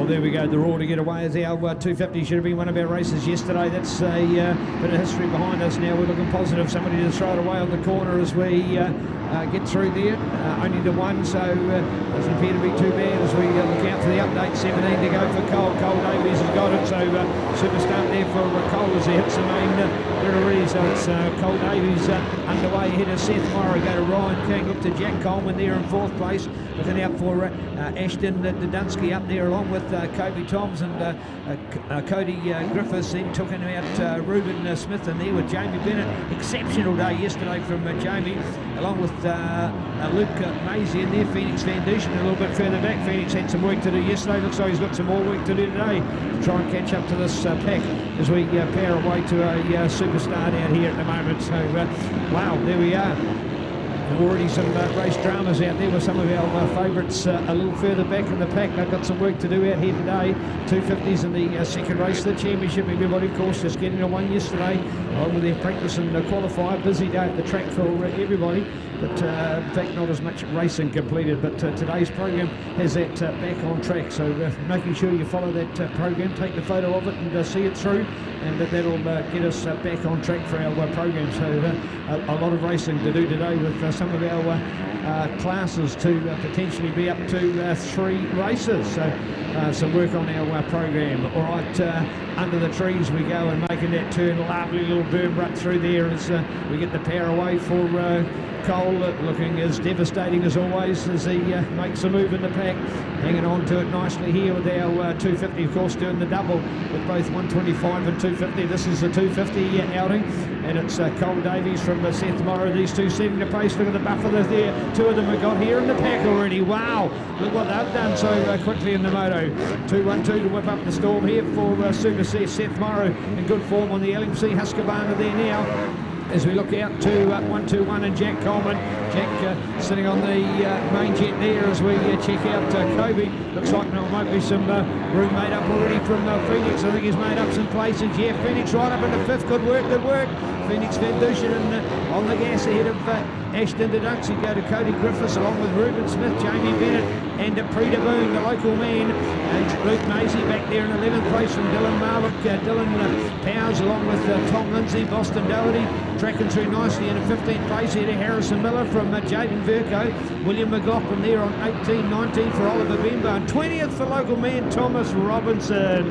Wow, there we go. The Raw to get away as our 250 should have been one of our races yesterday. That's a bit of history behind us now. We're looking positive. Somebody to throw it away on the corner as we get through there. Only the one, so doesn't appear to be too bad as we look out for the update. 17 to go for Cole. Cole Davies has got it, so super start there for Cole as he hits the main already. So it's Cole Davies underway ahead of Seth Morrow. Go to Ryan King, look to Jack Coleman there in 4th place. Looking out for Ashton Dudunsky up there along with Kobe Toms and Cody Griffiths. Then talking about Ruben Smith and there with Jamie Bennett. Exceptional day yesterday from Jamie, along with Luke Maisie in there. Phoenix Van Dusen a little bit further back. Phoenix had some work to do yesterday. Looks like he's got some more work to do today to try and catch up to this pack as we power away to a superstar down here at the moment. So wow, there we are. Already some race dramas out there with some of our favourites a little further back in the pack. They've got some work to do out here today. 250s in the second race of the championship. Everybody, of course, just getting a one yesterday along with their practice and qualifier. Busy day at the track for everybody, but in fact not as much racing completed. But today's program has that back on track, so making sure you follow that program, take the photo of it and see it through, and that'll get us back on track for our program. So a lot of racing to do today with some of our classes to potentially be up to 3 races. So some work on our program. All right, under the trees we go and making that turn. Lovely little berm right through there as we get the power away for Cole, looking as devastating as always as he makes a move in the pack. Hanging on to it nicely here with our 250, of course, doing the double with both 125 and 250. This is the 250 outing, and it's Cole Davies from Seth Morrow. These two setting the pace. Look at the buffer there. 2 of them have got here in the pack already. Wow, look what they've done so quickly in the moto. 2-1-2 to whip up the storm here for Super Seth Morrow in good form on the LMC Husqvarna there now. As we look out to 1-2-1 and Jack Coleman. Jack sitting on the main jet there as we check out Kobe. Looks like there might be some room made up already from Phoenix. I think he's made up some places. Yeah, Phoenix right up in the 5th. Good work, good work. Phoenix Van Dusen on the gas ahead of Ashton Dudunsky. Go to Cody Griffiths along with Ruben Smith, Jamie Bennett and Prita Boone, the local man. And Luke Maisie back there in 11th place from Dylan Marwick. Dylan Powers along with Tom Lindsay, Boston Doherty. Tracking through nicely in a 15th place here to Harrison Miller from Jaden Verco. William McLaughlin there on 18-19 for Oliver Bembo. And 20th for local man Thomas Robinson.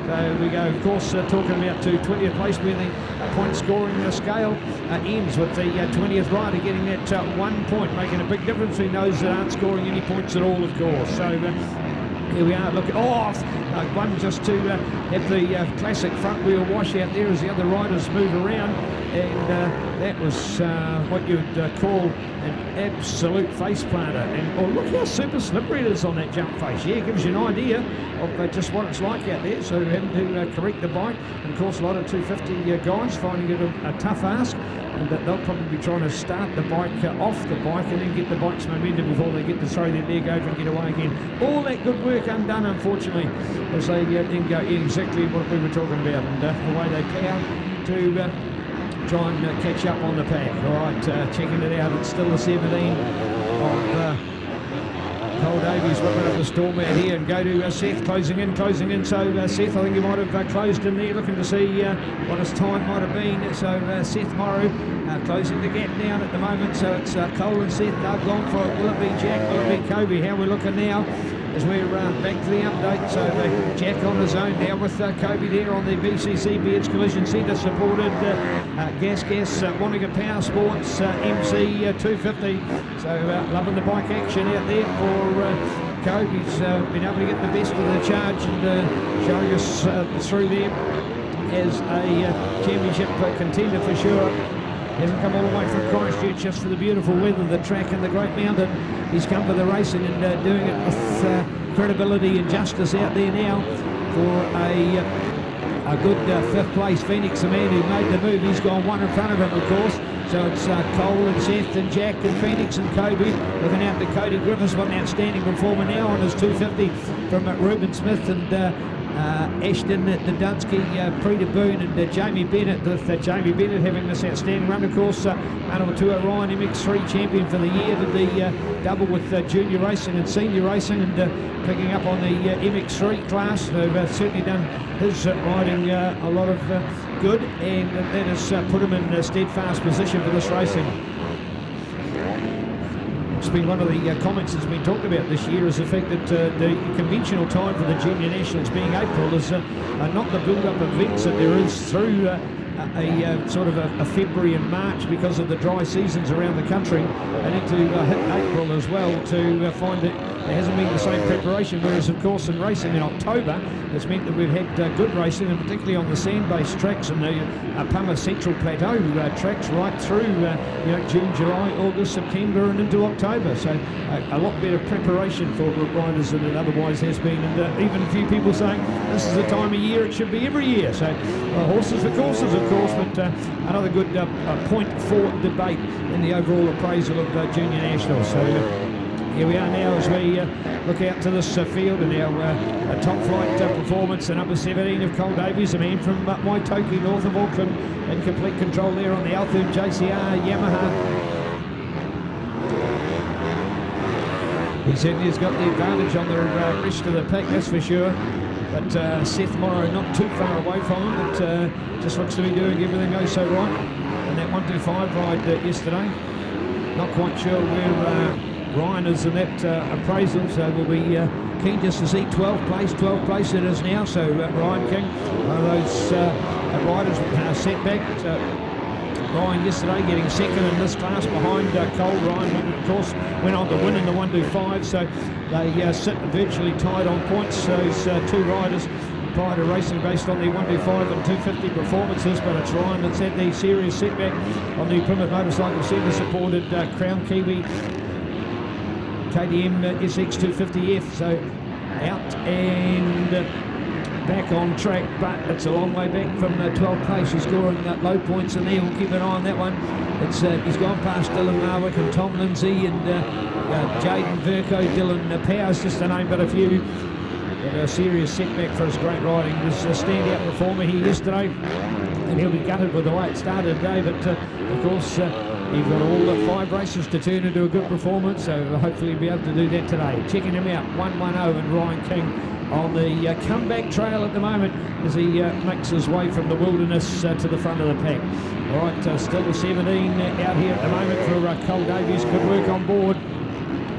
So we go, of course, talking about to 20th place where the point scoring scale ends with the 20th rider getting that 1 point, making a big difference between those that aren't scoring any points at all, of course. So here we are looking off. One just to have the classic front wheel washout there as the other riders move around, and that was what you'd call an absolute face planter. And oh, look how super slippery it is on that jump face. Yeah, it gives you an idea of just what it's like out there. So having to correct the bike, and of course a lot of 250 guys finding it a tough ask, and that they'll probably be trying to start the bike off the bike and then get the bike's momentum before they get to throw their leg over and get away again. All that good work undone, unfortunately, as they then go exactly what we were talking about, and the way they power to try and catch up on the pack. All right, checking it out, it's still the 17 of Cole Davies whipping up the storm out here, and go to Seth closing in. So Seth, I think he might have closed in there, looking to see what his time might have been. So Seth Morrow closing the gap down at the moment. So it's Cole and Seth. They've gone for it. Will it be Jack? Will it be Kobe? How we're looking now as we're back to the update. So Jack on his own now with Kobe there on the BCC Beards Collision Centre supported Gas Wanaka Power Sports MC 250. So loving the bike action out there for Kobe's been able to get the best of the charge and showing us through there as a championship contender for sure. Hasn't come all the way from Christchurch just for the beautiful weather, the track and the great mountain. He's come for the racing and doing it with credibility and justice out there now for a good 5th place. Phoenix, the man who made the move, he's gone one in front of him, of course. So it's Cole and Seth and Jack and Phoenix and Kobe. Looking out to Cody Griffiths, what an outstanding performer now on his 250 from Ruben Smith and Ashton Dunsky, Prix de Boone, and Jamie Bennett, with Jamie Bennett having this outstanding run. Of course, Manawatu Orion, MX3 champion for the year, did the double with junior racing and senior racing, and picking up on the MX3 class. They've certainly done his riding a lot of good, and that has put him in a steadfast position for this racing. It's been one of the comments that's been talked about this year, is the fact that the conventional time for the Junior Nationals being April is not the build-up events that there is through a sort of a February and March because of the dry seasons around the country, and into hit April as well to find that there hasn't been the same preparation, whereas of course in racing in October it's meant that we've had good racing, and particularly on the sand-based tracks and the Pama Central Plateau tracks right through June, July, August, September and into October. So a lot better preparation for riders than it otherwise has been, and even a few people saying this is the time of year it should be every year. So horses for courses, of course, but another good point for debate in the overall appraisal of Junior Nationals. So here we are now as we look out to this field, and our top flight performance, the number 17 of Cole Davies, a man from Waitoki, north of Auckland, in complete control there on the Althurn JCR Yamaha. He certainly has got the advantage on the rest of the pack, that's for sure. But Seth Morrow not too far away from him, but just looks to be doing everything goes so right. And that 125 ride yesterday, not quite sure where Ryan is in that appraisal, so we'll be keen just to see 12th place it is now. So Ryan King, one of those riders with setback. Ryan yesterday getting second in this class behind Cole. Ryan, of course, went on to win in the 125, so they sit virtually tied on points, those two riders prior to racing based on the 125 and 250 performances. But it's Ryan that's had the serious setback on the Plymouth Motorcycle Centre supported Crown Kiwi KTM SX 250F, so out and back on track, but it's a long way back from 12th place. He's scoring low points in there. We'll keep an eye on that one. It's he's gone past Dylan Marwick and Tom Lindsay and Jaden Verco, Dylan Powers, just to name but a few. But a serious setback for his great riding. He was a standout performer here yesterday, and he'll be gutted with the way it started today, but of course you've got all the 5 races to turn into a good performance, so hopefully he'll be able to do that today. Checking him out, 110 and Ryan King on the comeback trail at the moment as he makes his way from the wilderness to the front of the pack. All right, still the 17 out here at the moment for Cole Davies. Good work on board.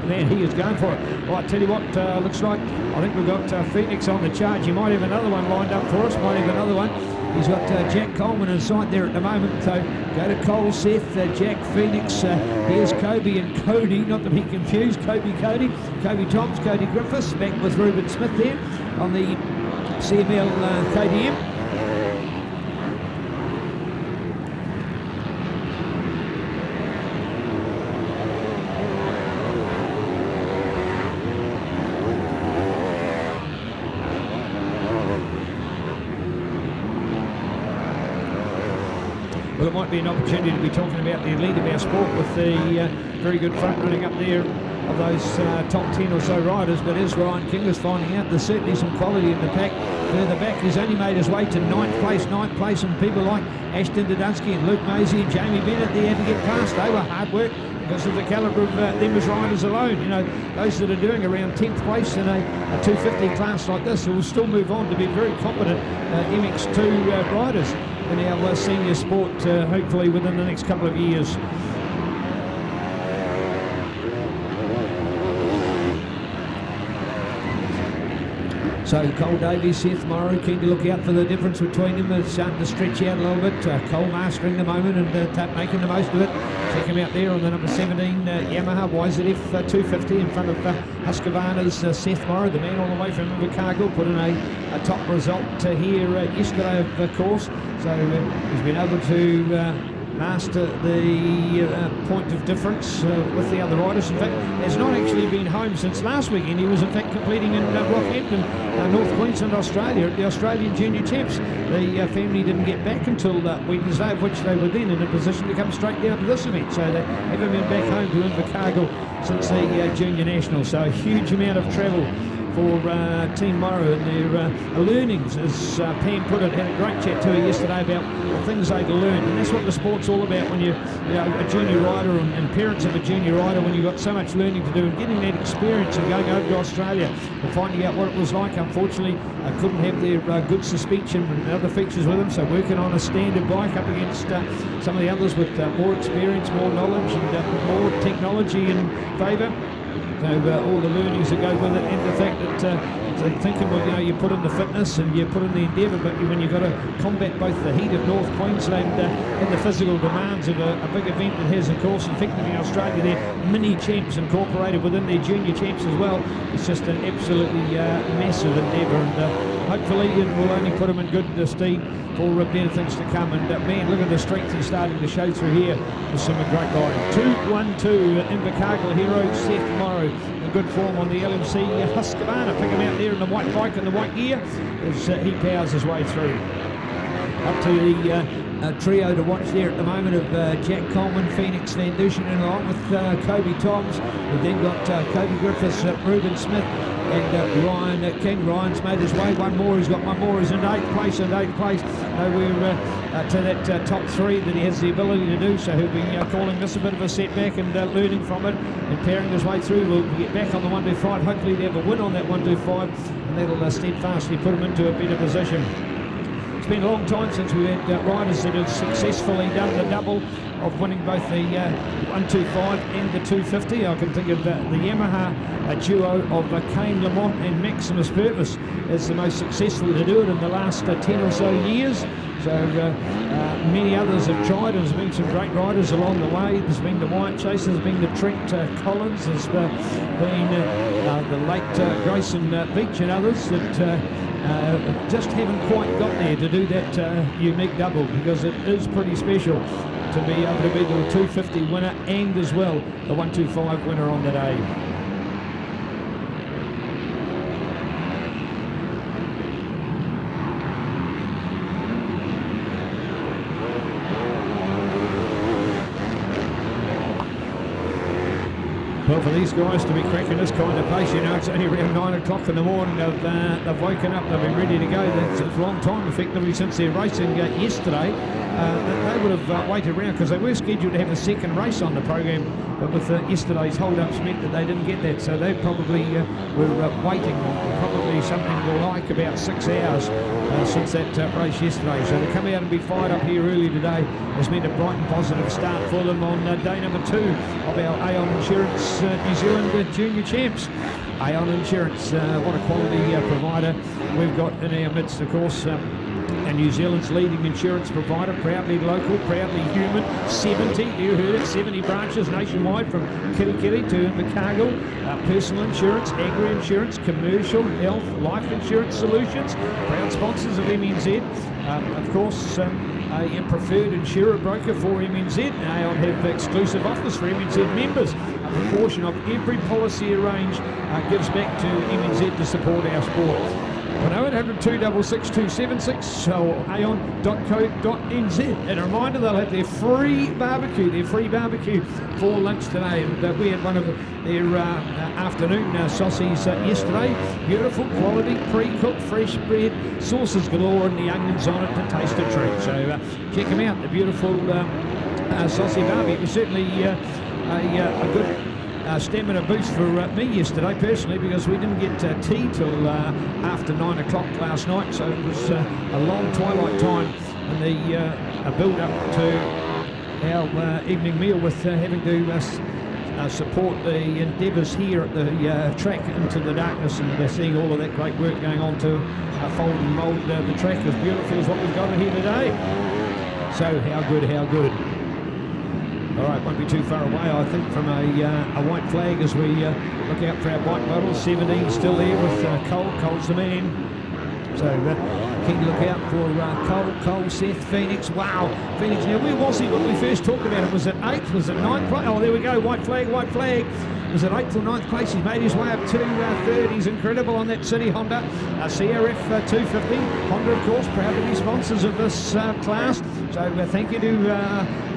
Man, he is going for it. Well, I tell you what, looks like I think we've got Phoenix on the charge. He might have another one lined up for us, might have another one. He's got Jack Coleman in sight there at the moment. So go to Cole, Seth, Jack, Phoenix. Here's Kobe and Cody, not to be confused. Kobe Toms, Cody Griffiths, back with Ruben Smith there on the CML KTM. Well, it might be an opportunity to be talking about the elite of our sport with the very good front running up there of those top 10 or so riders. But as Ryan King was finding out, there's certainly some quality in the pack. Further back, he's only made his way to ninth place, and people like Ashton Dunsky and Luke Maisie and Jamie Bennett, they had to get past. They were hard work because of the calibre of them as riders alone. You know, those that are doing around 10th place in a 250 class like this will still move on to be very competent MX2 riders in our senior sport, hopefully within the next couple of years. So Cole Davies, Seth Morrow, keen to look out for the difference between them. It's starting to stretch out a little bit. Cole mastering the moment and making the most of it. Check him out there on the number 17 Yamaha YZF 250 in front of Husqvarna's Seth Morrow, the man all the way from Invercargill, put in a top result here yesterday, of course. So he's been able to master the point of difference with the other riders. In fact, has not actually been home since last weekend. He was in fact competing in Rockhampton, North Queensland, Australia, at the Australian Junior Champs. The family didn't get back until Wednesday, of which they were then in a position to come straight down to this event. So they haven't been back home to Invercargill since the Junior National. So a huge amount of travel for Team Morrow and their learnings, as Pam put it. Had a great chat to her yesterday about the things they've learned, and that's what the sport's all about when you're a junior rider and parents of a junior rider, when you've got so much learning to do and getting that experience and going over to Australia and finding out what it was like. Unfortunately, I couldn't have their good suspension and other features with them, so working on a standard bike up against some of the others with more experience, more knowledge and more technology in favour. So all the learnings that go with it, and the fact that thinking, well, you put in the fitness and you put in the endeavour, but when you've got to combat both the heat of North Queensland and the physical demands of a big event that has, of course, effectively in Australia, their mini champs incorporated within their junior champs as well. It's just an absolutely massive endeavour, and hopefully it will only put them in good stead for better things to come. And man, look at the strength he's starting to show through here with some great riding. 2-1-2 Invercargill hero Seth Morrow in good form on the LMC Husqvarna. Pick him out there in the white bike and the white gear as he powers his way through. Up to the trio to watch there at the moment of Jack Coleman, Phoenix Van Dushen, and along with Kobe Toms. We've then got Kobe Griffiths, Reuben Smith, and Ryan King. Ryan's made his way. One more. He's got one more. He's in 8th place. We're to that top 3 that he has the ability to do. So he'll be calling this a bit of a setback and learning from it and pairing his way through. We'll get back on the 125. Hopefully they have a win on that 125, and that'll steadfastly put him into a better position. It's been a long time since we had riders that have successfully done the double of winning both the 125 and the 250. I can think of the Yamaha duo of Kane Lamont and Maximus Purvis as the most successful to do it in the last 10 or so years. So many others have tried, and there's been some great riders along the way. There's been the Wyatt Chase, there's been the Trent Collins, there's been the late Grayson Beach and others that just haven't quite got there to do that unique double, because it is pretty special to be able to be the 250 winner and as well the 125 winner on the day. Well, for these guys to be cracking this kind of pace, it's only around 9 o'clock in the morning. They've woken up, they've been ready to go. It's a long time, effectively, since their racing yesterday. They would have waited around because they were scheduled to have a second race on the program, but with yesterday's hold-ups meant that they didn't get that, so they probably were waiting probably something like about 6 hours since that race yesterday. So to come out and be fired up here early today has meant a bright and positive start for them on day number 2 of our Aon Insurance New Zealand Junior Champs. Aon Insurance, what a quality provider we've got in our midst, of course. And New Zealand's leading insurance provider, proudly local, proudly human. 70, you heard it, 70 branches nationwide, from Kirikiri to Invercargill. Personal insurance, agri-insurance, commercial, health, life insurance solutions. Proud sponsors of MNZ. Of course, a preferred insurer broker for MNZ. Aon have exclusive offers for MNZ members. A proportion of every policy arranged gives back to MNZ to support our sport. 1-800-266-276, so aon.co.nz. And a reminder, they'll have their free barbecue for lunch today. And we had one of their afternoon saucies yesterday. Beautiful quality, pre-cooked, fresh bread, sauces galore, and the onions on it to taste a treat. So check them out, the beautiful saucy barbie. It was certainly a good stamina boost for me yesterday personally, because we didn't get tea till after 9 o'clock last night, so it was a long twilight time and the build up to our evening meal, with having to support the endeavours here at the track into the darkness, and seeing all of that great work going on to fold and mould the track as beautiful as what we've got here today. So how good. All right, won't be too far away, I think, from a white flag as we look out for our white models. 17 still there with Cole. Cole's the man. So keen to look out for Cole, Seth, Phoenix. Wow, Phoenix. Now, where was he when we first talked about it? Was it 8th? Was it 9th place? Oh, there we go. White flag. Was it 8th or 9th place? He's made his way up to 3rd. He's incredible on that City Honda CRF 250. Honda, of course, proud to be sponsors of this class. So thank you to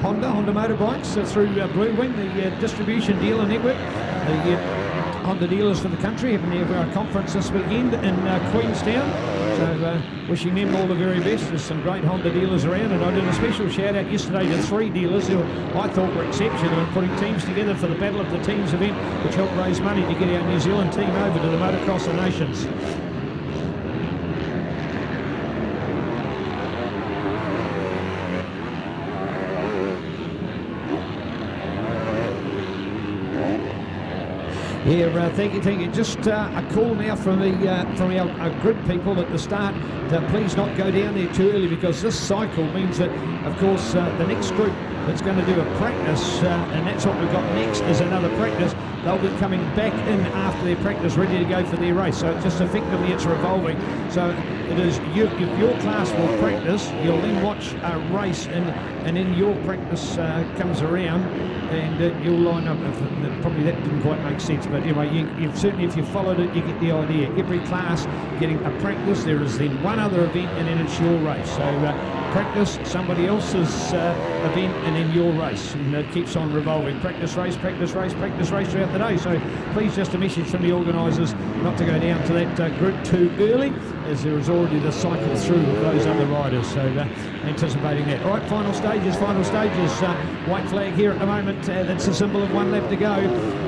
Honda Motorbikes through Blue Wing, the distribution dealer network. The Honda dealers for the country, having their conference this weekend in Queenstown. So wishing them all the very best. There's some great Honda dealers around, and I did a special shout out yesterday to 3 dealers who I thought were exceptional in putting teams together for the Battle of the Teams event, which helped raise money to get our New Zealand team over to the Motocross of Nations. Yeah, thank you. Just a call now from our grid people at the start to please not go down there too early, because this cycle means that, of course, the next group that's going to do a practice, and that's what we've got next, is another practice. They'll be coming back in after their practice, ready to go for their race. So just effectively it's revolving. So it is if your class will practice, you'll then watch a race, and then your practice comes around, and you'll line up. Probably that didn't quite make sense, but anyway, you've certainly, if you followed it, you get the idea. Every class getting a practice. There is then one other event, and then it's your race. So practice, somebody else's event, and then your race, and it keeps on revolving. Practice race, practice race, practice race throughout the day. So please, just a message from the organisers not to go down to that grid too early, as there is already the cycle through of those other riders. So anticipating that. All right, final stages. White flag here at the moment. That's a symbol of 1 lap to go.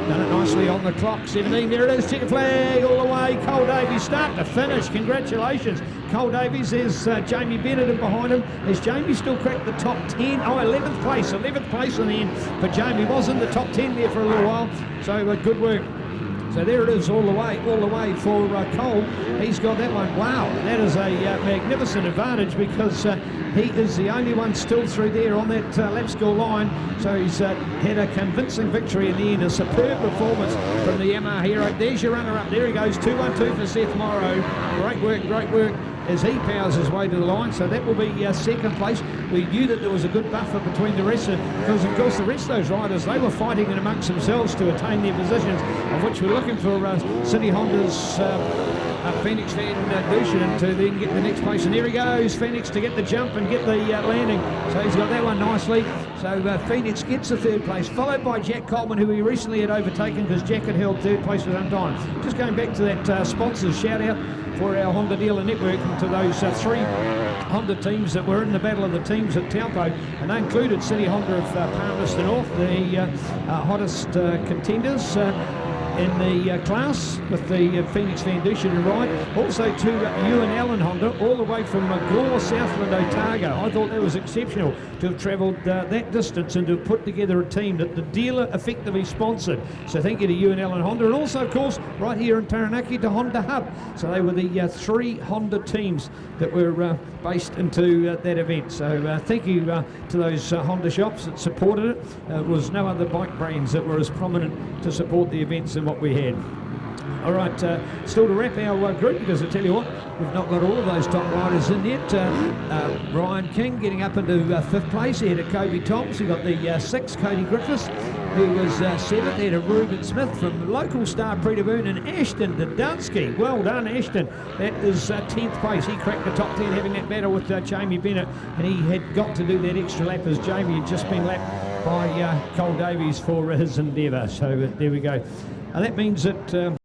Done it nicely on the clock. 17, there it is. Checker flag all the way. Cole Davies start to finish. Congratulations. Cole Davies, there's Jamie Bennett in behind him. Has Jamie still cracked the top 10? Oh, 11th place in the end. But Jamie was in the top 10 there for a little while. So good work. So there it is, all the way for Cole. He's got that one. Wow, that is a magnificent advantage, because he is the only one still through there on that lap score line. So he's had a convincing victory in the end. A superb performance from the Yamaha hero. There's your runner-up. There he goes, 2-1-2 for Seth Morrow. Great work as he powers his way to the line. So that will be second place. We knew that there was a good buffer between the rest, because of course the rest of those riders, they were fighting in amongst themselves to attain their positions, of which we're looking for City Honda's Phoenix Van Dushan to then get the next place. And there he goes, Phoenix, to get the jump and get the landing. So he's got that one nicely. So Phoenix gets the 3rd place, followed by Jack Coleman, who he recently had overtaken, because Jack had held 3rd place for some time. Just going back to that sponsors shout out for our Honda dealer network, and to those 3 Honda teams that were in the Battle of the Teams at Taupo, and they included City Honda of Palmerston North, the hottest contenders in the class, with the Phoenix Van Dushan and ride. Also to Ewan Allen Honda, all the way from Gore, Southland, Otago. I thought that was exceptional to have travelled that distance and to have put together a team that the dealer effectively sponsored. So thank you to Ewan Allen Honda, and also of course right here in Taranaki to Honda Hub. So they were the 3 Honda teams that were based into that event. So thank you to those Honda shops that supported it. There was no other bike brands that were as prominent to support the events than what we had. All right, still to wrap our group, because I tell you what, we've not got all of those top riders in yet. Ryan King getting up into 5th place ahead of Kobe Toms. We've got the 6th, Cody Griffiths, who was 7th ahead of Ruben Smith from local star Peter Boone, and Ashton Dadunsky. Well done, Ashton. That is 10th place. He cracked the top 10, having that battle with Jamie Bennett, and he had got to do that extra lap, as Jamie had just been lapped by Cole Davies for his endeavour. So there we go. And that means that